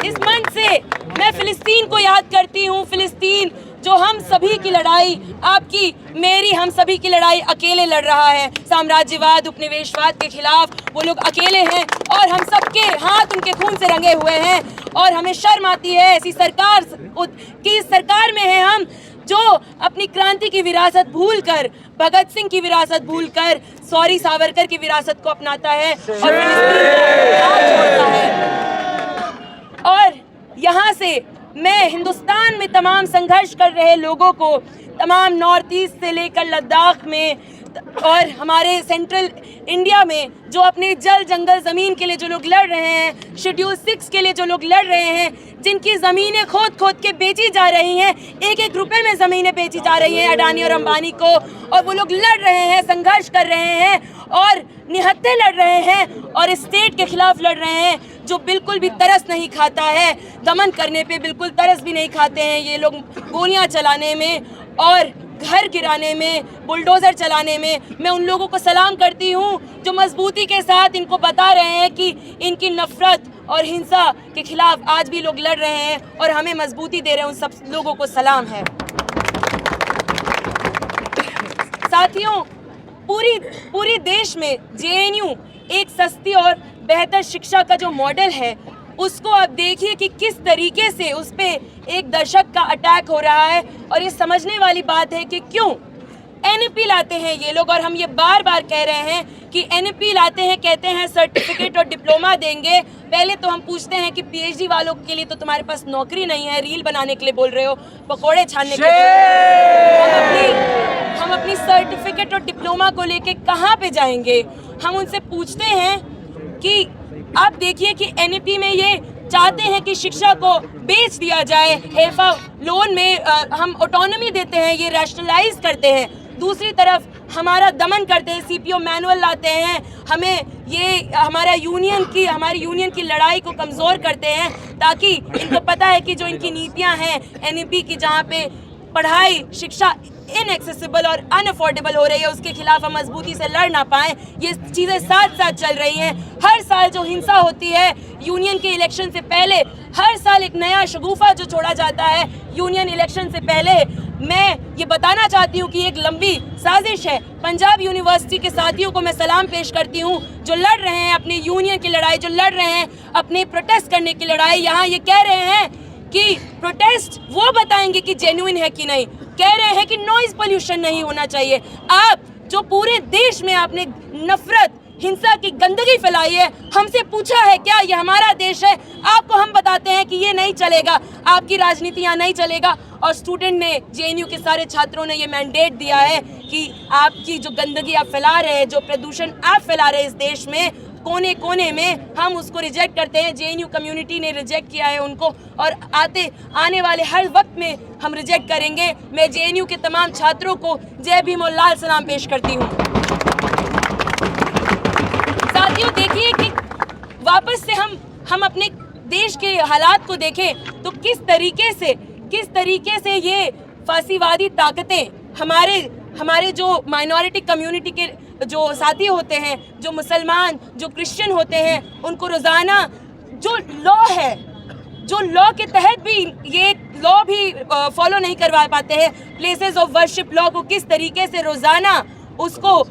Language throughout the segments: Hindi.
इस मंच से मैं फिलिस्तीन को याद करती हूँ। फिलिस्तीन जो हम सभी की लड़ाई, आपकी मेरी हम सभी की लड़ाई अकेले लड़ रहा है। साम्राज्यवाद, उपनिवेशवाद के खिलाफ वो लोग अकेले हैं और हम सबके हाथ उनके खून से रंगे हुए हैं। और हमें शर्म आती है ऐसी सरकार की सरकार में है हम, जो अपनी क्रांति की विरासत भूलकर, भगत सिंह की विरासत भूलकर, सॉरी सावरकर की विरासत को अपनाता है और फिलिस्तीन को हाथ छोड़ता है। और यहाँ से मैं हिंदुस्तान में तमाम संघर्ष कर रहे लोगों को, तमाम नॉर्थ ईस्ट से लेकर लद्दाख में और हमारे सेंट्रल इंडिया में जो अपने जल जंगल ज़मीन के लिए जो लोग लड़ रहे हैं, शेड्यूल 6 के लिए जो लोग लड़ रहे हैं, जिनकी ज़मीनें खोद खोद के बेची जा रही हैं, एक एक रुपए में ज़मीनें बेची जा रही हैं अडानी और अंबानी को, और वो लोग लड़ रहे हैं, संघर्ष कर रहे हैं और निहत्थे लड़ रहे हैं और स्टेट के खिलाफ लड़ रहे हैं जो बिल्कुल भी तरस नहीं खाता है। दमन करने पे बिल्कुल तरस भी नहीं खाते हैं ये लोग, गोलियां चलाने में और घर गिराने में, बुलडोज़र चलाने में। मैं उन लोगों को सलाम करती हूँ जो मजबूती के साथ इनको बता रहे हैं कि इनकी नफरत और हिंसा के खिलाफ आज भी लोग लड़ रहे हैं और हमें मजबूती दे रहे हैं। उन सब लोगों को सलाम है। साथियों, पूरी देश में जेएनयू एक सस्ती और बेहतर शिक्षा का जो मॉडल है, उसको आप देखिए कि किस तरीके से उस पे एक दशक का अटैक हो रहा है। और ये समझने वाली बात है कि क्यों एनपी लाते हैं ये लोग। और हम ये बार बार कह रहे हैं कि एनपी लाते हैं, कहते हैं सर्टिफिकेट और डिप्लोमा देंगे। पहले तो हम पूछते हैं कि पीएचडी वालों के लिए तो तुम्हारे पास नौकरी नहीं है, रील बनाने के लिए बोल रहे हो, पकोड़े छानने के लिए। हम अपनी सर्टिफिकेट और डिप्लोमा को लेके कहाँ पे जाएंगे? हम उनसे पूछते हैं कि आप देखिए कि एनपी में ये चाहते हैं कि शिक्षा को बेच दिया जाए, एफा लोन में हम ऑटोनॉमी देते हैं, ये रैशनलाइज करते हैं। दूसरी तरफ हमारा दमन करते हैं, सीपीओ मैनुअल लाते हैं, हमें ये हमारी यूनियन की लड़ाई को कमज़ोर करते हैं, ताकि इनको पता है कि जो इनकी नीतियां हैं एनपी की, जहाँ पे पढ़ाई शिक्षा इनएक्सेसिबल और अनअफोर्डेबल हो रही है, उसके खिलाफ हम मजबूती से लड़ ना पाएं। ये चीज़ें साथ साथ चल रही हैं। हर साल जो हिंसा होती है यूनियन के इलेक्शन से पहले, हर साल एक नया शगुफा जो छोड़ा जाता है यूनियन इलेक्शन से पहले। मैं ये बताना चाहती हूँ कि एक लंबी साजिश है। पंजाब यूनिवर्सिटी के साथियों को मैं सलाम पेश करती हूँ जो लड़ रहे हैं अपनी यूनियन की लड़ाई, जो लड़ रहे हैं अपने प्रोटेस्ट करने की लड़ाई। यहाँ ये कह रहे हैं कि प्रोटेस्ट वो बताएंगे कि जेन्युइन है कि नहीं, कह रहे हैं कि नॉइज पोल्यूशन नहीं होना चाहिए। आप जो पूरे देश में आपने नफरत, हिंसा की गंदगी फैलाई है, हमसे पूछा है क्या ये हमारा देश है? आपको हम बताते हैं कि ये नहीं चलेगा, आपकी राजनीति यहाँ नहीं चलेगा। और स्टूडेंट ने, जेएनयू के सारे छात्रों ने ये मैंडेट दिया है कि आपकी जो गंदगी आप फैला रहे हैं, जो प्रदूषण आप फैला रहे हैं इस देश में कोने कोने में, हम उसको रिजेक्ट करते हैं। जेएनयू कम्युनिटी ने रिजेक्ट किया है उनको और आने वाले हर वक्त में हम रिजेक्ट करेंगे। मैं जेएनयू के तमाम छात्रों को जय भीम और लाल सलाम पेश करती हूँ। साथियों, देखिए कि वापस से हम अपने देश के हालात को देखें तो किस तरीके से ये फांसीवादी ताकतें हमारे जो माइनॉरिटी कम्युनिटी के जो साथी होते हैं, जो मुसलमान, जो क्रिश्चियन होते हैं, उनको रोज़ाना जो लॉ है, जो लॉ के तहत भी ये लॉ भी फॉलो नहीं करवा पाते हैं, प्लेसेस ऑफ वर्शिप लॉ को किस तरीके से रोज़ाना उसको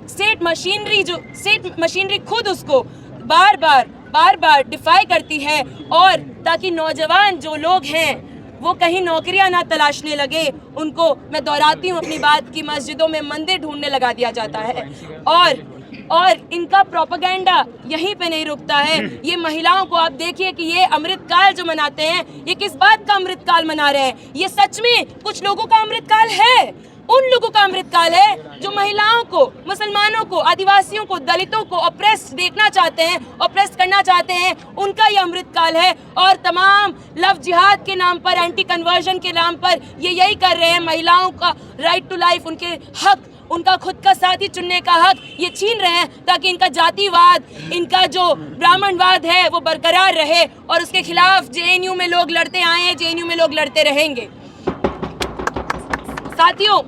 स्टेट मशीनरी खुद उसको बार बार डिफाई करती है। और ताकि नौजवान जो लोग हैं वो कहीं नौकरियां ना तलाशने लगे, उनको मैं दोहराती हूँ अपनी बात की, मस्जिदों में मंदिर ढूंढने लगा दिया जाता है। और इनका प्रोपेगेंडा यहीं पे नहीं रुकता है। ये महिलाओं को आप देखिए कि ये अमृतकाल जो मनाते हैं, ये किस बात का अमृतकाल मना रहे हैं? ये सच में कुछ लोगों का अमृतकाल है, उन लोगों का अमृतकाल है जो महिलाओं को, मुसलमानों को, आदिवासियों को, दलितों को ऑप्रेस देखना चाहते हैं, ऑप्रेस करना चाहते हैं, उनका ये अमृतकाल है। और तमाम लव जिहाद के नाम पर, एंटी कन्वर्जन के नाम पर ये यही कर रहे हैं। महिलाओं का राइट टू लाइफ, उनके हक, उनका खुद का साथी चुनने का हक ये छीन रहे हैं, ताकि इनका जातिवाद, इनका जो ब्राह्मणवाद है वो बरकरार रहे। और उसके खिलाफ जेएनयू में लोग लड़ते आए हैं, जेएनयू में लोग लड़ते रहेंगे। साथियों,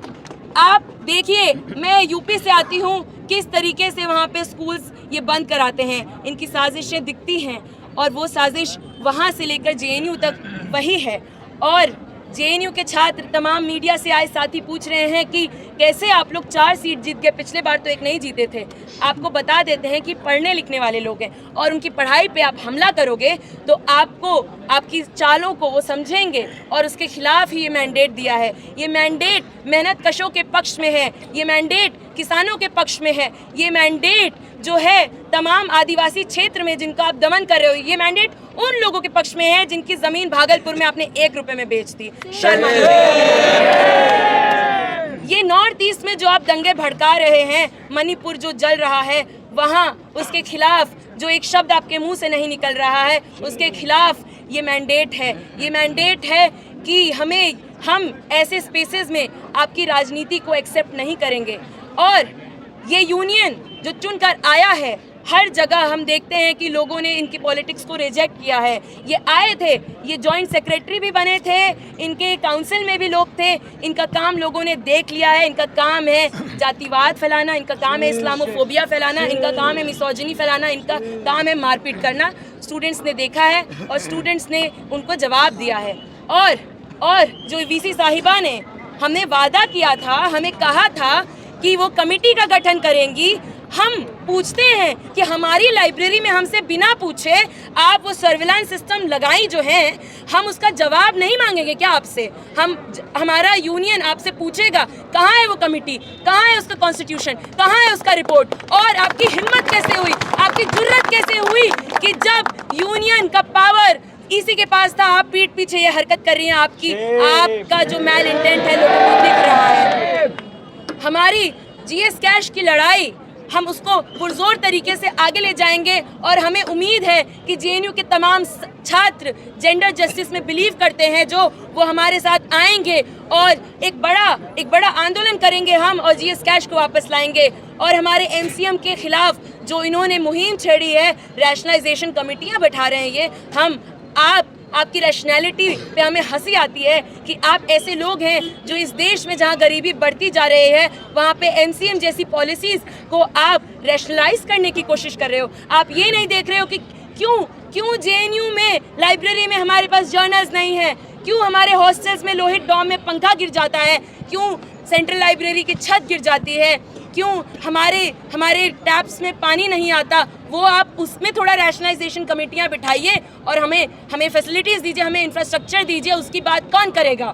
आप देखिए, मैं यूपी से आती हूँ, किस तरीके से वहाँ पे स्कूल्स ये बंद कराते हैं, इनकी साजिशें दिखती हैं। और वो साजिश वहाँ से लेकर जेएनयू तक वही है। और जेएनयू के छात्र, तमाम मीडिया से आए साथी पूछ रहे हैं कि कैसे आप लोग 4 सीट जीत गए, पिछले बार तो एक नहीं जीते थे। आपको बता देते हैं कि पढ़ने लिखने वाले लोग हैं और उनकी पढ़ाई पे आप हमला करोगे तो आपको, आपकी चालों को वो समझेंगे और उसके खिलाफ ही ये मैंडेट दिया है। ये मैंडेट मेहनत कशों के पक्ष में है, ये मैंडेट किसानों के पक्ष में है, ये मैंडेट जो है तमाम आदिवासी क्षेत्र में जिनका आप दमन कर रहे हो, ये मैंडेट उन लोगों के पक्ष में है जिनकी जमीन भागलपुर में आपने 1 रुपए में बेच दी। शर्मा, ये नॉर्थ ईस्ट में जो आप दंगे भड़का रहे हैं, मणिपुर जो जल रहा है वहाँ, उसके खिलाफ जो एक शब्द आपके मुंह से नहीं निकल रहा है, उसके खिलाफ ये मैंडेट है। ये मैंडेट है कि हम ऐसे स्पेसेस में आपकी राजनीति को एक्सेप्ट नहीं करेंगे। और ये यूनियन जो चुनकर आया है, हर जगह हम देखते हैं कि लोगों ने इनकी पॉलिटिक्स को रिजेक्ट किया है। ये आए थे, ये जॉइंट सेक्रेटरी भी बने थे, इनके काउंसिल में भी लोग थे, इनका काम लोगों ने देख लिया है। इनका काम है जातिवाद फैलाना, इनका काम है इस्लामोफोबिया फैलाना, इनका काम है मिसोजिनी फैलाना, इनका काम है मारपीट करना। स्टूडेंट्स ने देखा है और स्टूडेंट्स ने उनको जवाब दिया है। और जो वीसी साहिबा ने, हमने वादा किया था, हमें कहा था कि वो कमेटी का गठन करेंगी। हम पूछते हैं कि हमारी लाइब्रेरी में हमसे बिना पूछे आप वो सर्विलांस सिस्टम लगाई जो है, हम उसका जवाब नहीं मांगेंगे क्या आपसे? हमारा यूनियन आपसे पूछेगा कहाँ है वो कमेटी, कहाँ है उसका कॉन्स्टिट्यूशन, कहाँ है उसका रिपोर्ट? और आपकी हिम्मत कैसे हुई, आपकी जुर्रत कैसे हुई कि जब यूनियन का पावर इसी के पास था, आप पीठ पीछे ये हरकत कर रही हैं? आपका जो मैल इंटेंट है लोगों को दिख रहा है। हमारी जीएस कैश की लड़ाई, हम उसको पुरजोर तरीके से आगे ले जाएंगे और हमें उम्मीद है कि जेएनयू के तमाम छात्र जेंडर जस्टिस में बिलीव करते हैं, जो वो हमारे साथ आएंगे और एक बड़ा आंदोलन करेंगे हम और जीएस कैश को वापस लाएंगे। और हमारे एमसीएम के खिलाफ जो इन्होंने मुहिम छेड़ी है, रैशनलाइजेशन कमेटियाँ बैठा रहे हैं, ये आपकी रैशनैलिटी पे हमें हंसी आती है कि आप ऐसे लोग हैं जो इस देश में जहाँ गरीबी बढ़ती जा रही है वहाँ पे एमसीएम जैसी पॉलिसीज़ को आप रैशनलाइज करने की कोशिश कर रहे हो। आप ये नहीं देख रहे हो कि क्यों जेएनयू में लाइब्रेरी में हमारे पास जर्नल्स नहीं है, क्यों हमारे हॉस्टल्स में लोहित डॉम में पंखा गिर जाता है, क्यों सेंट्रल लाइब्रेरी की छत गिर जाती है, क्यों हमारे टैप्स में पानी नहीं आता। वो आप उसमें थोड़ा रैशनलाइजेशन कमेटियाँ बिठाइए और हमें फैसिलिटीज़ दीजिए, हमें इंफ्रास्ट्रक्चर दीजिए। उसकी बात कौन करेगा?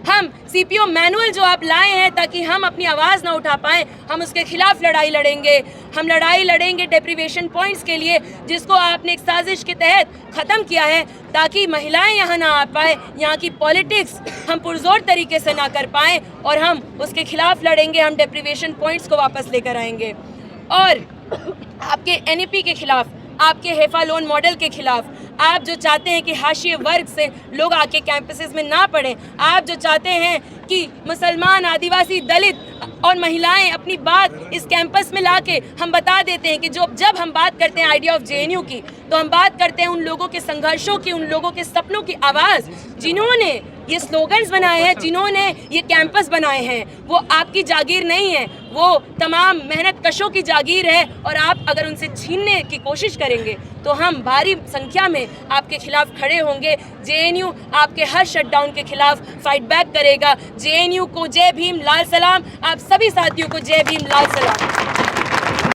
हम सीपीओ मैनुअल जो आप लाए हैं ताकि हम अपनी आवाज़ ना उठा पाएँ, हम उसके खिलाफ लड़ाई लड़ेंगे। हम लड़ाई लड़ेंगे डेप्रीवेशन पॉइंट्स के लिए, जिसको आपने एक साजिश के तहत ख़त्म किया है ताकि महिलाएं यहाँ ना आ पाए, यहाँ की पॉलिटिक्स हम पुरजोर तरीके से ना कर पाएँ, और हम उसके खिलाफ लड़ेंगे। हम डेप्रीवेशन पॉइंट्स को वापस लेकर आएंगे और आपके एनईपी के खिलाफ, आपके हेफा लोन मॉडल के खिलाफ, आप जो चाहते हैं कि हाशिए वर्ग से लोग आके कैंपसेस में ना पढ़ें, आप जो चाहते हैं कि मुसलमान, आदिवासी, दलित और महिलाएं अपनी बात इस कैंपस में लाके हम बता देते हैं कि जब हम बात करते हैं आइडिया ऑफ जेएनयू की, तो हम बात करते हैं उन लोगों के संघर्षों की, उन लोगों के सपनों की आवाज़, जिन्होंने ये स्लोगन्स बनाए हैं, जिन्होंने ये कैंपस बनाए हैं। वो आपकी जागीर नहीं है, वो तमाम मेहनत कशों की जागीर है। और आप अगर उनसे छीनने की कोशिश करेंगे तो हम भारी संख्या में आपके खिलाफ खड़े होंगे। जेएनयू आपके हर शटडाउन के खिलाफ फाइट बैक करेगा। जेएनयू को जय भीम, लाल सलाम। आप सभी साथियों को जय भीम, लाल सलाम।